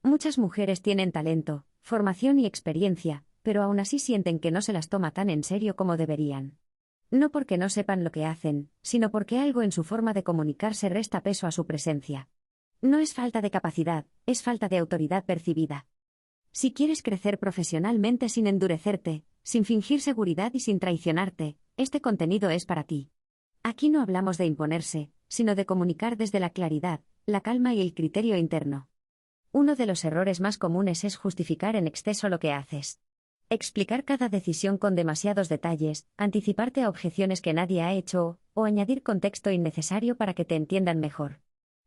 Muchas mujeres tienen talento, formación y experiencia, pero aún así sienten que no se las toma tan en serio como deberían. No porque no sepan lo que hacen, sino porque algo en su forma de comunicarse resta peso a su presencia. No es falta de capacidad, es falta de autoridad percibida. Si quieres crecer profesionalmente sin endurecerte, sin fingir seguridad y sin traicionarte, este contenido es para ti. Aquí no hablamos de imponerse, sino de comunicar desde la claridad, la calma y el criterio interno. Uno de los errores más comunes es justificar en exceso lo que haces. Explicar cada decisión con demasiados detalles, anticiparte a objeciones que nadie ha hecho, o añadir contexto innecesario para que te entiendan mejor.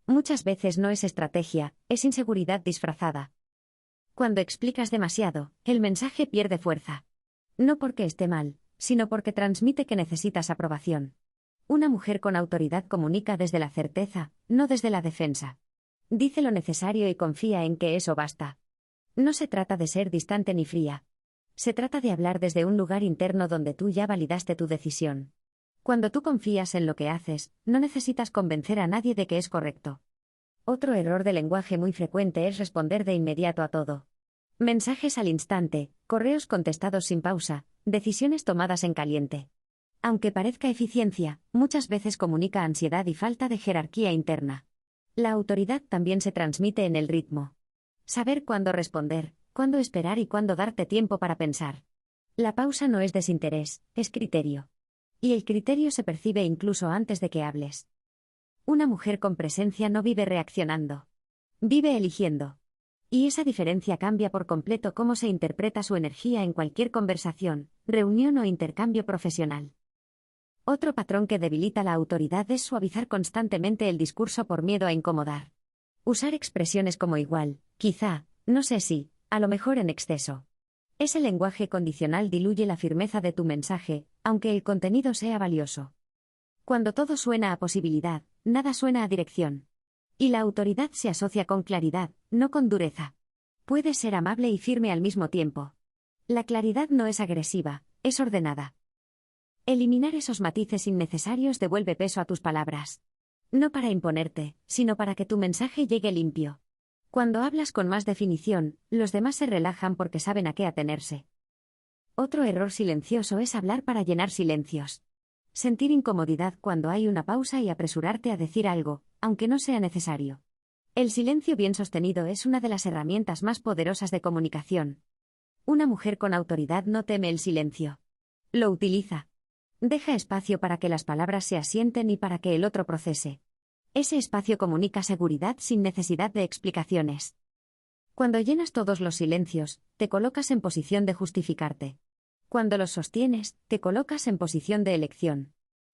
Muchas veces no es estrategia, es inseguridad disfrazada. Cuando explicas demasiado, el mensaje pierde fuerza. No porque esté mal, sino porque transmite que necesitas aprobación. Una mujer con autoridad comunica desde la certeza, no desde la defensa. Dice lo necesario y confía en que eso basta. No se trata de ser distante ni fría. Se trata de hablar desde un lugar interno donde tú ya validaste tu decisión. Cuando tú confías en lo que haces, no necesitas convencer a nadie de que es correcto. Otro error de lenguaje muy frecuente es responder de inmediato a todo. Mensajes al instante, correos contestados sin pausa, decisiones tomadas en caliente. Aunque parezca eficiencia, muchas veces comunica ansiedad y falta de jerarquía interna. La autoridad también se transmite en el ritmo. Saber cuándo responder, cuándo esperar y cuándo darte tiempo para pensar. La pausa no es desinterés, es criterio. Y el criterio se percibe incluso antes de que hables. Una mujer con presencia no vive reaccionando. Vive eligiendo. Y esa diferencia cambia por completo cómo se interpreta su energía en cualquier conversación, reunión o intercambio profesional. Otro patrón que debilita la autoridad es suavizar constantemente el discurso por miedo a incomodar. Usar expresiones como igual, quizá, no sé si, a lo mejor en exceso. Ese lenguaje condicional diluye la firmeza de tu mensaje, aunque el contenido sea valioso. Cuando todo suena a posibilidad, nada suena a dirección. Y la autoridad se asocia con claridad, no con dureza. Puede ser amable y firme al mismo tiempo. La claridad no es agresiva, es ordenada. Eliminar esos matices innecesarios devuelve peso a tus palabras. No para imponerte, sino para que tu mensaje llegue limpio. Cuando hablas con más definición, los demás se relajan porque saben a qué atenerse. Otro error silencioso es hablar para llenar silencios. Sentir incomodidad cuando hay una pausa y apresurarte a decir algo, aunque no sea necesario. El silencio bien sostenido es una de las herramientas más poderosas de comunicación. Una mujer con autoridad no teme el silencio. Lo utiliza. Deja espacio para que las palabras se asienten y para que el otro procese. Ese espacio comunica seguridad sin necesidad de explicaciones. Cuando llenas todos los silencios, te colocas en posición de justificarte. Cuando los sostienes, te colocas en posición de elección.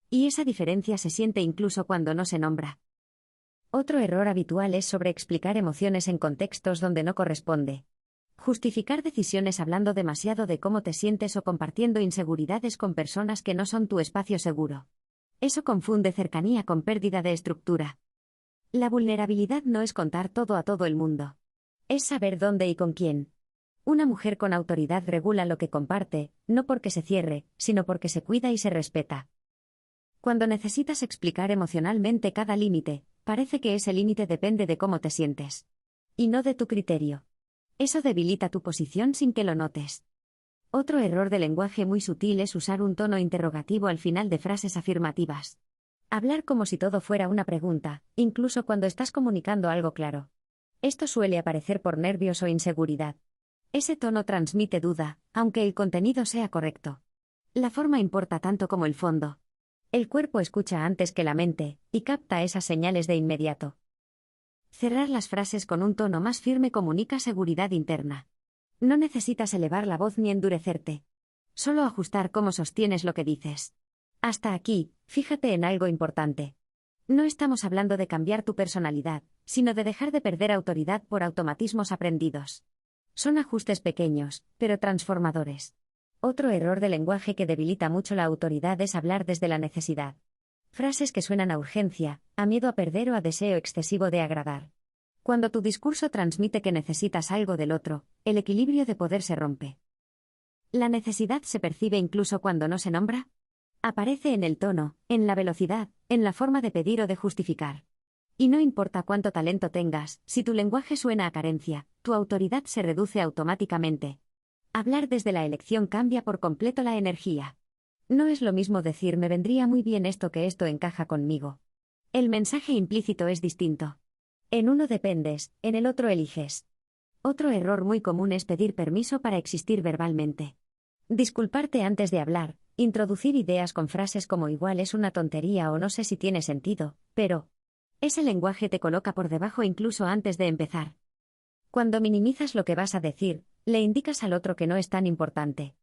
Y esa diferencia se siente incluso cuando no se nombra. Otro error habitual es sobreexplicar emociones en contextos donde no corresponde. Justificar decisiones hablando demasiado de cómo te sientes o compartiendo inseguridades con personas que no son tu espacio seguro. Eso confunde cercanía con pérdida de estructura. La vulnerabilidad no es contar todo a todo el mundo. Es saber dónde y con quién. Una mujer con autoridad regula lo que comparte, no porque se cierre, sino porque se cuida y se respeta. Cuando necesitas explicar emocionalmente cada límite, parece que ese límite depende de cómo te sientes. Y no de tu criterio. Eso debilita tu posición sin que lo notes. Otro error de lenguaje muy sutil es usar un tono interrogativo al final de frases afirmativas. Hablar como si todo fuera una pregunta, incluso cuando estás comunicando algo claro. Esto suele aparecer por nervios o inseguridad. Ese tono transmite duda, aunque el contenido sea correcto. La forma importa tanto como el fondo. El cuerpo escucha antes que la mente, y capta esas señales de inmediato. Cerrar las frases con un tono más firme comunica seguridad interna. No necesitas elevar la voz ni endurecerte. Solo ajustar cómo sostienes lo que dices. Hasta aquí, fíjate en algo importante. No estamos hablando de cambiar tu personalidad, sino de dejar de perder autoridad por automatismos aprendidos. Son ajustes pequeños, pero transformadores. Otro error de lenguaje que debilita mucho la autoridad es hablar desde la necesidad. Frases que suenan a urgencia, a miedo a perder o a deseo excesivo de agradar. Cuando tu discurso transmite que necesitas algo del otro, el equilibrio de poder se rompe. ¿La necesidad se percibe incluso cuando no se nombra? Aparece en el tono, en la velocidad, en la forma de pedir o de justificar. Y no importa cuánto talento tengas, si tu lenguaje suena a carencia, tu autoridad se reduce automáticamente. Hablar desde la elección cambia por completo la energía. No es lo mismo decir me vendría muy bien esto que esto encaja conmigo. El mensaje implícito es distinto. En uno dependes, en el otro eliges. Otro error muy común es pedir permiso para existir verbalmente. Disculparte antes de hablar, introducir ideas con frases como igual es una tontería o no sé si tiene sentido, pero ese lenguaje te coloca por debajo incluso antes de empezar. Cuando minimizas lo que vas a decir, le indicas al otro que no es tan importante.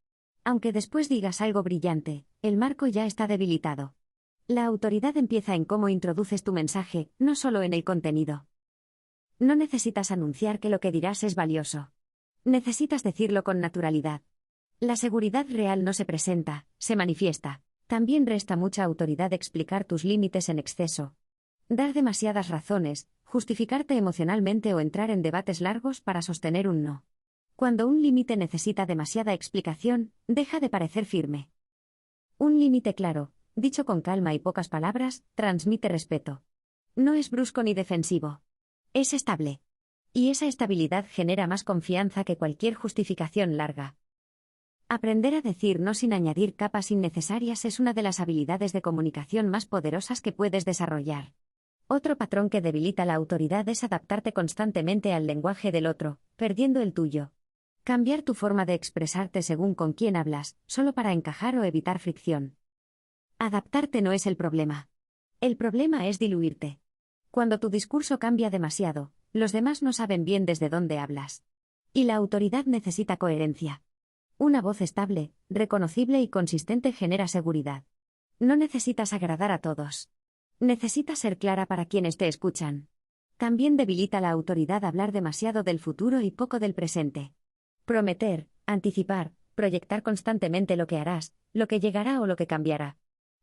Aunque después digas algo brillante, el marco ya está debilitado. La autoridad empieza en cómo introduces tu mensaje, no solo en el contenido. No necesitas anunciar que lo que dirás es valioso. Necesitas decirlo con naturalidad. La seguridad real no se presenta, se manifiesta. También resta mucha autoridad explicar tus límites en exceso. Dar demasiadas razones, justificarte emocionalmente o entrar en debates largos para sostener un no. Cuando un límite necesita demasiada explicación, deja de parecer firme. Un límite claro, dicho con calma y pocas palabras, transmite respeto. No es brusco ni defensivo. Es estable. Y esa estabilidad genera más confianza que cualquier justificación larga. Aprender a decir no sin añadir capas innecesarias es una de las habilidades de comunicación más poderosas que puedes desarrollar. Otro patrón que debilita la autoridad es adaptarte constantemente al lenguaje del otro, perdiendo el tuyo. Cambiar tu forma de expresarte según con quién hablas, solo para encajar o evitar fricción. Adaptarte no es el problema. El problema es diluirte. Cuando tu discurso cambia demasiado, los demás no saben bien desde dónde hablas. Y la autoridad necesita coherencia. Una voz estable, reconocible y consistente genera seguridad. No necesitas agradar a todos. Necesitas ser clara para quienes te escuchan. También debilita la autoridad hablar demasiado del futuro y poco del presente. Prometer, anticipar, proyectar constantemente lo que harás, lo que llegará o lo que cambiará.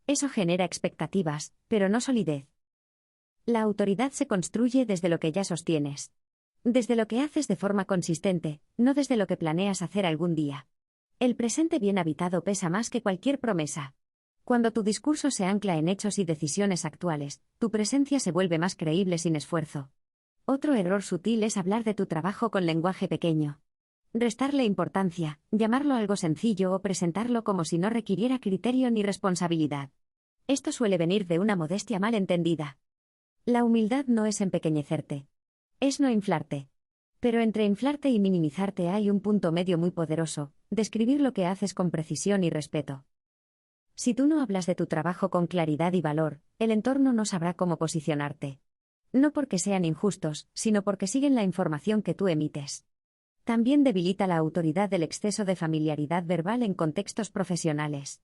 Eso genera expectativas, pero no solidez. La autoridad se construye desde lo que ya sostienes. Desde lo que haces de forma consistente, no desde lo que planeas hacer algún día. El presente bien habitado pesa más que cualquier promesa. Cuando tu discurso se ancla en hechos y decisiones actuales, tu presencia se vuelve más creíble sin esfuerzo. Otro error sutil es hablar de tu trabajo con lenguaje pequeño. Restarle importancia, llamarlo algo sencillo o presentarlo como si no requiriera criterio ni responsabilidad. Esto suele venir de una modestia mal entendida. La humildad no es empequeñecerte. Es no inflarte. Pero entre inflarte y minimizarte hay un punto medio muy poderoso, describir lo que haces con precisión y respeto. Si tú no hablas de tu trabajo con claridad y valor, el entorno no sabrá cómo posicionarte. No porque sean injustos, sino porque siguen la información que tú emites. También debilita la autoridad del exceso de familiaridad verbal en contextos profesionales.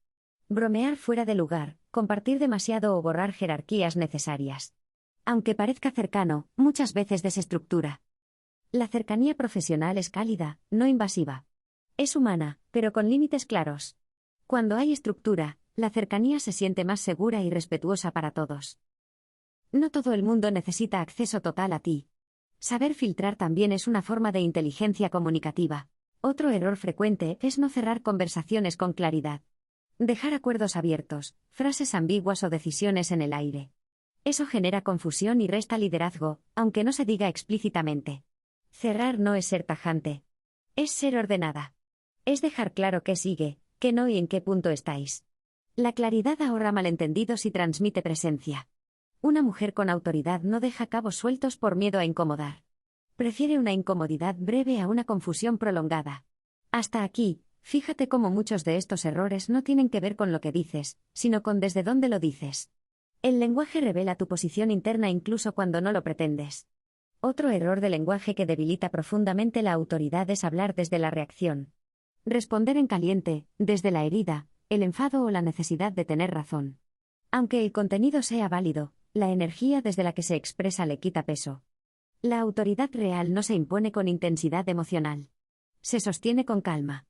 Bromear fuera de lugar, compartir demasiado o borrar jerarquías necesarias. Aunque parezca cercano, muchas veces desestructura. La cercanía profesional es cálida, no invasiva. Es humana, pero con límites claros. Cuando hay estructura, la cercanía se siente más segura y respetuosa para todos. No todo el mundo necesita acceso total a ti. Saber filtrar también es una forma de inteligencia comunicativa. Otro error frecuente es no cerrar conversaciones con claridad. Dejar acuerdos abiertos, frases ambiguas o decisiones en el aire. Eso genera confusión y resta liderazgo, aunque no se diga explícitamente. Cerrar no es ser tajante. Es ser ordenada. Es dejar claro qué sigue, qué no y en qué punto estáis. La claridad ahorra malentendidos y transmite presencia. Una mujer con autoridad no deja cabos sueltos por miedo a incomodar. Prefiere una incomodidad breve a una confusión prolongada. Hasta aquí, fíjate cómo muchos de estos errores no tienen que ver con lo que dices, sino con desde dónde lo dices. El lenguaje revela tu posición interna incluso cuando no lo pretendes. Otro error de lenguaje que debilita profundamente la autoridad es hablar desde la reacción. Responder en caliente, desde la herida, el enfado o la necesidad de tener razón. Aunque el contenido sea válido, la energía desde la que se expresa le quita peso. La autoridad real no se impone con intensidad emocional. Se sostiene con calma.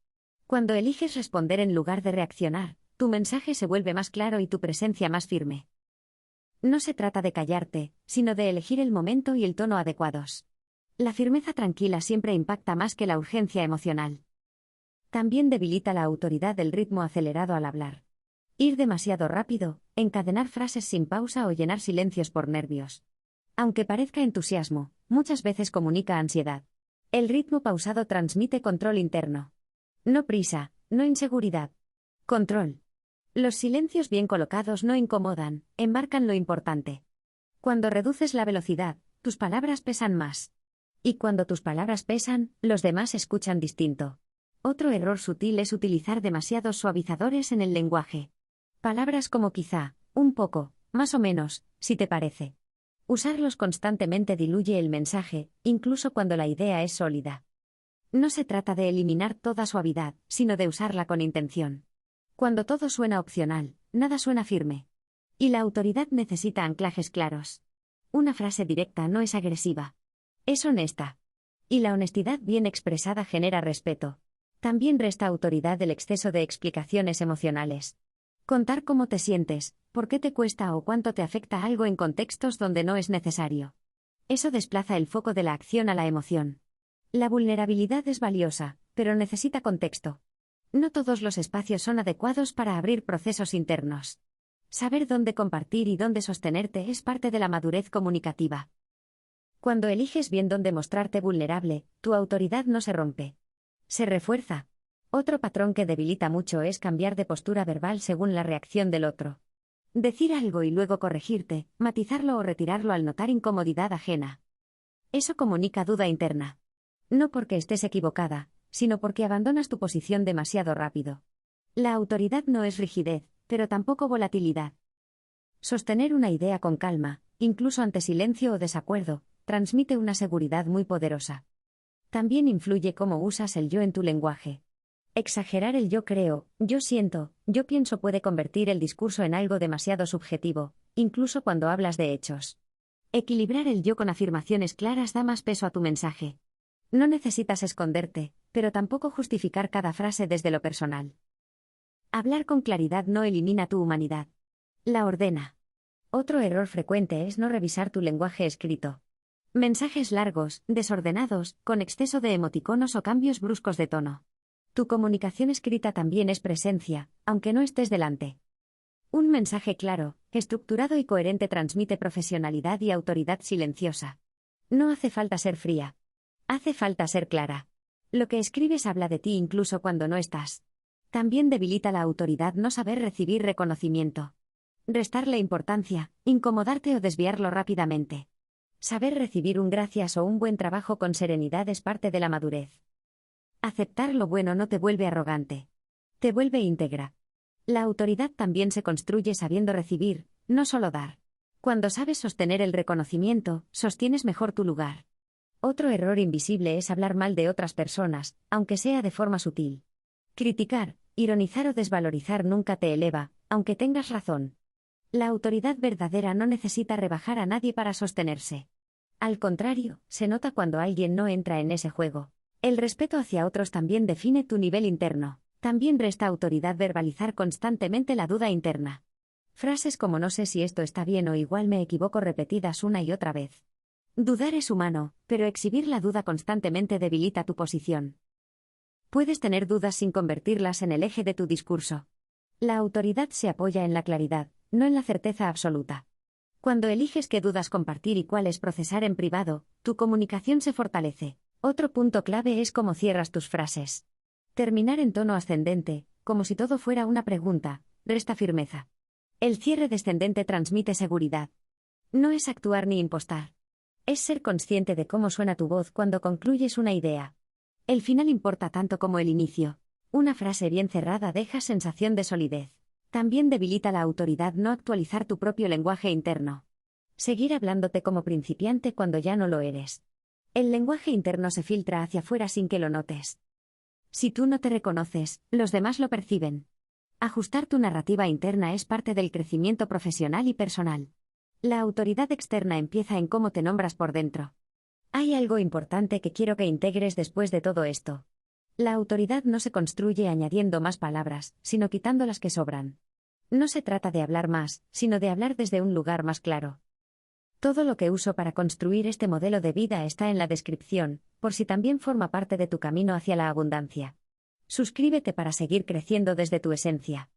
Cuando eliges responder en lugar de reaccionar, tu mensaje se vuelve más claro y tu presencia más firme. No se trata de callarte, sino de elegir el momento y el tono adecuados. La firmeza tranquila siempre impacta más que la urgencia emocional. También debilita la autoridad del ritmo acelerado al hablar. Ir demasiado rápido, encadenar frases sin pausa o llenar silencios por nervios. Aunque parezca entusiasmo, muchas veces comunica ansiedad. El ritmo pausado transmite control interno. No prisa, no inseguridad. Control. Los silencios bien colocados no incomodan, enmarcan lo importante. Cuando reduces la velocidad, tus palabras pesan más. Y cuando tus palabras pesan, los demás escuchan distinto. Otro error sutil es utilizar demasiados suavizadores en el lenguaje. Palabras como quizá, un poco, más o menos, si te parece. Usarlos constantemente diluye el mensaje, incluso cuando la idea es sólida. No se trata de eliminar toda suavidad, sino de usarla con intención. Cuando todo suena opcional, nada suena firme. Y la autoridad necesita anclajes claros. Una frase directa no es agresiva. Es honesta. Y la honestidad bien expresada genera respeto. También resta autoridad el exceso de explicaciones emocionales. Contar cómo te sientes, por qué te cuesta o cuánto te afecta algo en contextos donde no es necesario. Eso desplaza el foco de la acción a la emoción. La vulnerabilidad es valiosa, pero necesita contexto. No todos los espacios son adecuados para abrir procesos internos. Saber dónde compartir y dónde sostenerte es parte de la madurez comunicativa. Cuando eliges bien dónde mostrarte vulnerable, tu autoridad no se rompe. Se refuerza. Otro patrón que debilita mucho es cambiar de postura verbal según la reacción del otro. Decir algo y luego corregirte, matizarlo o retirarlo al notar incomodidad ajena. Eso comunica duda interna. No porque estés equivocada, sino porque abandonas tu posición demasiado rápido. La autoridad no es rigidez, pero tampoco volatilidad. Sostener una idea con calma, incluso ante silencio o desacuerdo, transmite una seguridad muy poderosa. También influye cómo usas el yo en tu lenguaje. Exagerar el yo creo, yo siento, yo pienso puede convertir el discurso en algo demasiado subjetivo, incluso cuando hablas de hechos. Equilibrar el yo con afirmaciones claras da más peso a tu mensaje. No necesitas esconderte, pero tampoco justificar cada frase desde lo personal. Hablar con claridad no elimina tu humanidad. La ordena. Otro error frecuente es no revisar tu lenguaje escrito. Mensajes largos, desordenados, con exceso de emoticonos o cambios bruscos de tono. Tu comunicación escrita también es presencia, aunque no estés delante. Un mensaje claro, estructurado y coherente transmite profesionalidad y autoridad silenciosa. No hace falta ser fría. Hace falta ser clara. Lo que escribes habla de ti incluso cuando no estás. También debilita la autoridad no saber recibir reconocimiento. Restarle importancia, incomodarte o desviarlo rápidamente. Saber recibir un gracias o un buen trabajo con serenidad es parte de la madurez. Aceptar lo bueno no te vuelve arrogante. Te vuelve íntegra. La autoridad también se construye sabiendo recibir, no solo dar. Cuando sabes sostener el reconocimiento, sostienes mejor tu lugar. Otro error invisible es hablar mal de otras personas, aunque sea de forma sutil. Criticar, ironizar o desvalorizar nunca te eleva, aunque tengas razón. La autoridad verdadera no necesita rebajar a nadie para sostenerse. Al contrario, se nota cuando alguien no entra en ese juego. El respeto hacia otros también define tu nivel interno. También resta autoridad verbalizar constantemente la duda interna. Frases como no sé si esto está bien o igual me equivoco repetidas una y otra vez. Dudar es humano, pero exhibir la duda constantemente debilita tu posición. Puedes tener dudas sin convertirlas en el eje de tu discurso. La autoridad se apoya en la claridad, no en la certeza absoluta. Cuando eliges qué dudas compartir y cuáles procesar en privado, tu comunicación se fortalece. Otro punto clave es cómo cierras tus frases. Terminar en tono ascendente, como si todo fuera una pregunta, resta firmeza. El cierre descendente transmite seguridad. No es actuar ni impostar. Es ser consciente de cómo suena tu voz cuando concluyes una idea. El final importa tanto como el inicio. Una frase bien cerrada deja sensación de solidez. También debilita la autoridad no actualizar tu propio lenguaje interno. Seguir hablándote como principiante cuando ya no lo eres. El lenguaje interno se filtra hacia afuera sin que lo notes. Si tú no te reconoces, los demás lo perciben. Ajustar tu narrativa interna es parte del crecimiento profesional y personal. La autoridad externa empieza en cómo te nombras por dentro. Hay algo importante que quiero que integres después de todo esto. La autoridad no se construye añadiendo más palabras, sino quitando las que sobran. No se trata de hablar más, sino de hablar desde un lugar más claro. Todo lo que uso para construir este modelo de vida está en la descripción, por si también forma parte de tu camino hacia la abundancia. Suscríbete para seguir creciendo desde tu esencia.